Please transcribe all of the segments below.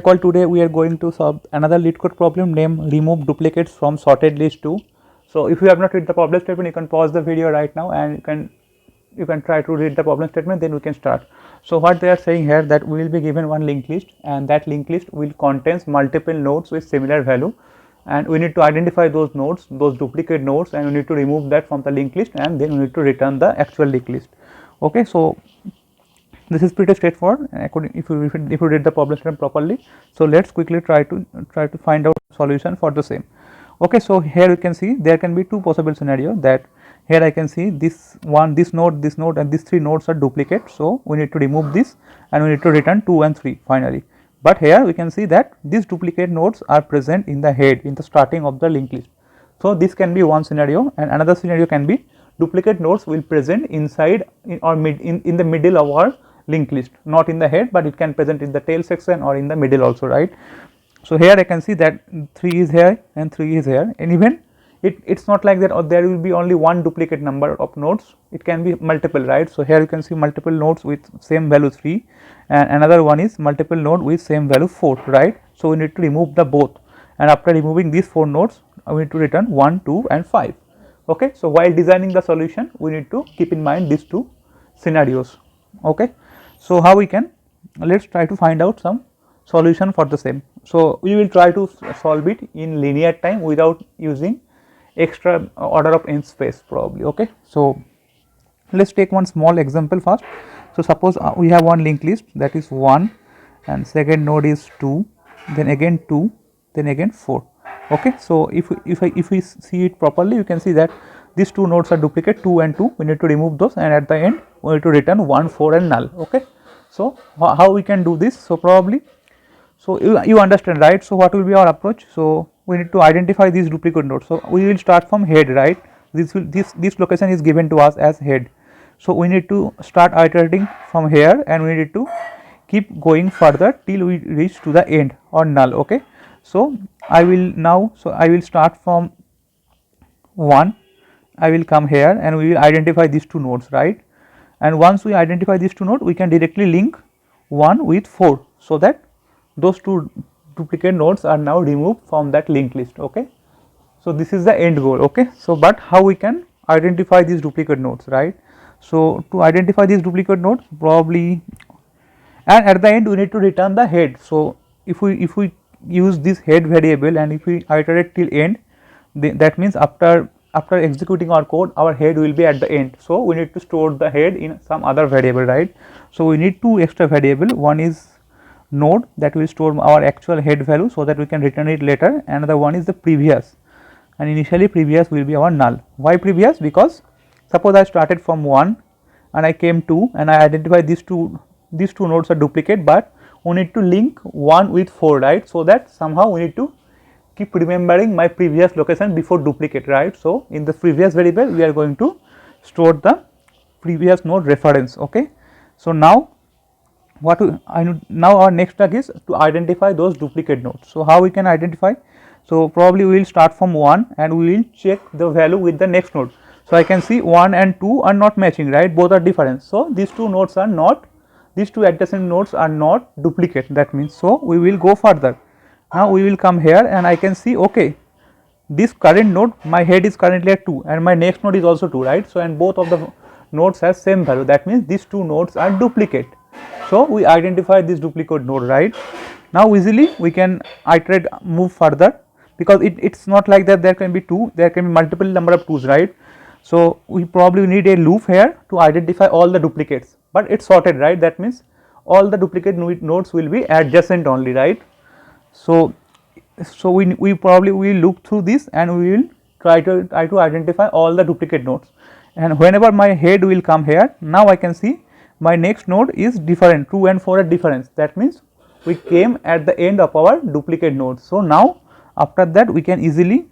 call today we are going to solve another lead code problem named remove duplicates from sorted list 2. So if you have not read the problem statement, you can pause the video right now and you can try to read the problem statement, then we can start. So what they are saying here, that we will be given one linked list and that linked list will contains multiple nodes with similar value, and we need to identify those nodes, those duplicate nodes, and we need to remove that from the linked list, and then we need to return the actual linked list. Okay, so this is pretty straightforward according if you read the problem statement properly. So let's quickly try to find out solution for the same. Okay, so here you can see there can be two possible scenario, that here I can see this node and these three nodes are duplicate. So we need to remove this and we need to return 2 and 3 finally. But here we can see that these duplicate nodes are present in the head, in the starting of the linked list. So this can be one scenario, and another scenario can be duplicate nodes will present inside in the middle of our linked list, not in the head, but it can present in the tail section or in the middle also, right. So here I can see that 3 is here and 3 is here, and even it's not like that, or there will be only one duplicate number of nodes, it can be multiple, right. So here you can see multiple nodes with same value 3 and another one is multiple node with same value 4, right. So we need to remove the both, and after removing these 4 nodes we need to return 1, 2 and 5. Okay, so while designing the solution we need to keep in mind these two scenarios. Okay, so how we can, let's try to find out some solution for the same. So we will try to solve it in linear time without using extra order of n space probably. Okay, so let's take one small example first. So suppose we have one linked list, that is 1 and second node is 2, then again 2, then again 4. Okay, so if we see it properly, you can see that these two nodes are duplicate, 2 and 2, we need to remove those, and at the end we need to return 1, 4 and null. Okay, so how we can do this? So probably, so you understand, right. So what will be our approach? So we need to identify these duplicate nodes. So we will start from head, right. This location is given to us as head. So we need to start iterating from here and we need to keep going further till we reach to the end or null. Okay, so I will start from 1, I will come here and we will identify these two nodes, right. And once we identify these two nodes, we can directly link 1 with 4, so that those two duplicate nodes are now removed from that linked list. Okay, so this is the end goal. Okay, so but how we can identify these duplicate nodes, right. So to identify these duplicate nodes probably, and at the end we need to return the head. So if we use this head variable and if we iterate till end, that means after executing our code, our head will be at the end. So we need to store the head in some other variable, right. So we need two extra variable, one is node that will store our actual head value so that we can return it later, another one is the previous, and initially previous will be our null. Why previous? Because suppose I started from 1 and I came 2 and I identify these two nodes are duplicate, but we need to link 1 with 4, right. So that somehow we need to keep remembering my previous location before duplicate, right. So in the previous variable we are going to store the previous node reference. Okay, so now now our next task is to identify those duplicate nodes. So how we can identify? So probably we will start from 1 and we will check the value with the next node. So I can see 1 and 2 are not matching, right, both are different. So these two adjacent nodes are not duplicate, that means, so we will go further. Now we will come here and I can see, okay, this current node, my head is currently at 2 and my next node is also 2, right. So and both of the nodes have same value, that means these two nodes are duplicate. So we identify this duplicate node, right. Now easily we can iterate, move further, because it's not like that there can be 2, there can be multiple number of 2s, right. So we probably need a loop here to identify all the duplicates, but it's sorted, right. That means all the duplicate nodes will be adjacent only, right. So we probably will look through this and we will try to identify all the duplicate nodes, and whenever my head will come here, now I can see my next node is different, 2 and 4 are different, that means we came at the end of our duplicate nodes. So now after that we can easily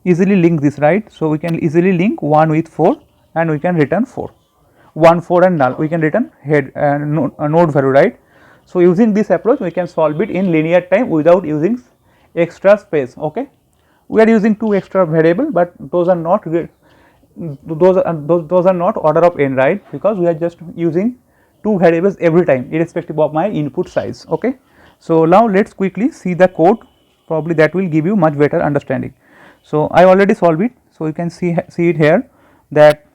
link this, right. So we can easily link 1 with 4 and we can return 4, 1, 4 and null, we can return head node value, right. So using this approach we can solve it in linear time without using extra space. Okay, we are using two extra variable, but those are not order of n, right, because we are just using two variables every time irrespective of my input size. Okay, So now let's quickly see the code, probably that will give you much better understanding. So I already solved it. So you can see it here, that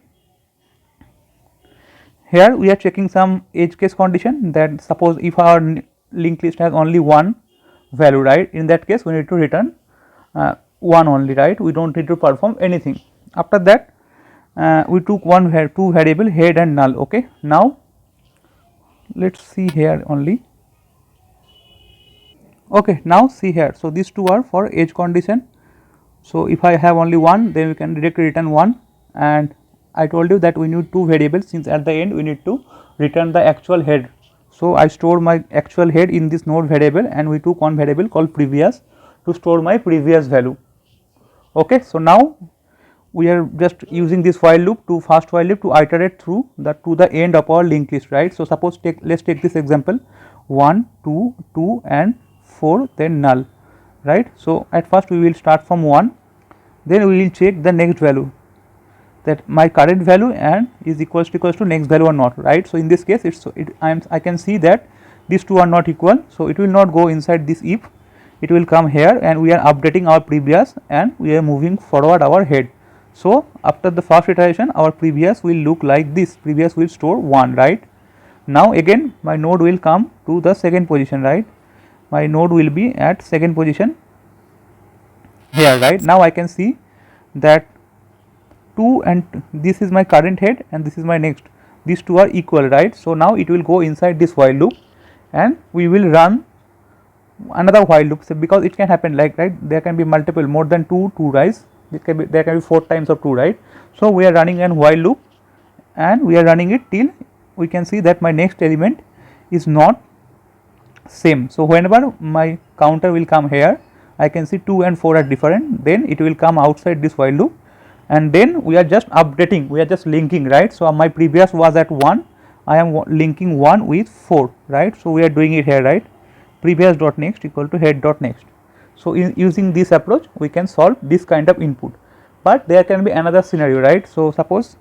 here we are checking some edge case condition, that suppose if our linked list has only one value, right, in that case we need to return one only, right, we do not need to perform anything. After that we took two variable head and null. Okay, now let us see here only. Okay, now see here, so these two are for edge condition. So if I have only one, then we can directly return one, and I told you that we need two variables, since at the end we need to return the actual head. So I store my actual head in this node variable, and we took one variable called previous to store my previous value. Okay, so now we are just using this while loop, to fast while loop, to iterate through to the end of our linked list, right. So suppose let's take this example, 1 2 2 and 4, then null, right. So at first we will start from 1, then we will check the next value, that my current value and is equals to next value or not, right. So in this case I can see that these two are not equal, so it will not go inside this if, it will come here, and we are updating our previous and we are moving forward our head. So after the first iteration, our previous will look like this, previous will store 1, right. Now again my node will come to the second position, right, my node will be at second position here, right. Now I can see that 2 and this is my current head and this is my next, these two are equal, right. So now it will go inside this while loop, and we will run another while loop. So because it can happen like, right, there can be multiple, more than 2 right, there can be 4 times of 2, right. So we are running an while loop, and we are running it till we can see that my next element is not same. So whenever my counter will come here, I can see 2 and 4 are different, then it will come outside this while loop, and then we are just updating, we are just linking, right. So my previous was at 1, I am linking 1 with 4, right. So we are doing it here, right, previous dot next equal to head dot next. So using this approach we can solve this kind of input, but there can be another scenario, right. So suppose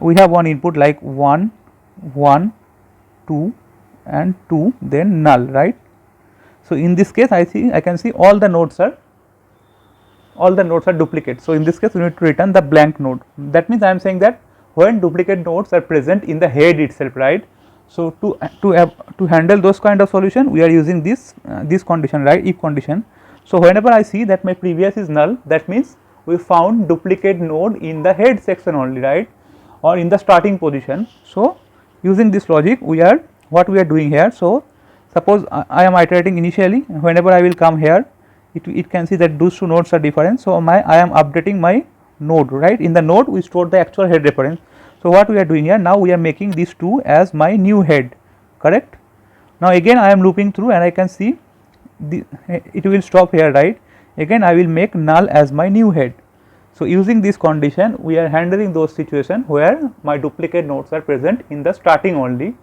we have one input like 1 1 2 and 2, then null, right. So in this case I can see all the nodes are duplicate. So in this case we need to return the blank node. That means I am saying that when duplicate nodes are present in the head itself, right. So to handle those kind of solution, we are using this condition, right, if condition. So whenever I see that my previous is null, that means we found duplicate node in the head section only, right, or in the starting position. So using this logic, what we are doing here. So suppose I am iterating initially, whenever I will come here, it can see that those two nodes are different. So I am updating my node, right. In the node we store the actual head reference. So what we are doing here, now we are making these two as my new head, correct. Now again I am looping through, and I can see it will stop here, right. Again I will make null as my new head. So using this condition, we are handling those situations where my duplicate nodes are present in the starting only,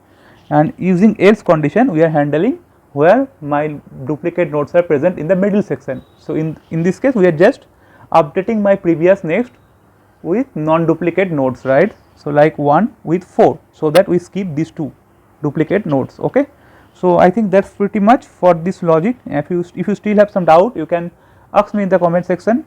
and using else condition we are handling where my duplicate nodes are present in the middle section. So in this case we are just updating my previous next with non-duplicate nodes, right. So like 1 with 4, so that we skip these two duplicate nodes. Okay. So I think that's pretty much for this logic. If you still have some doubt, you can ask me in the comment section,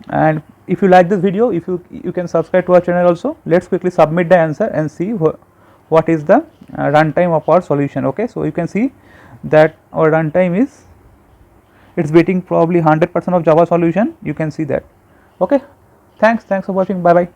and if you like this video, if you can subscribe to our channel also. Let's quickly submit the answer and see what is the runtime of our solution. Okay. So you can see that our runtime is, it's beating probably 100% of Java solution, you can see that. Okay, thanks for watching, bye bye.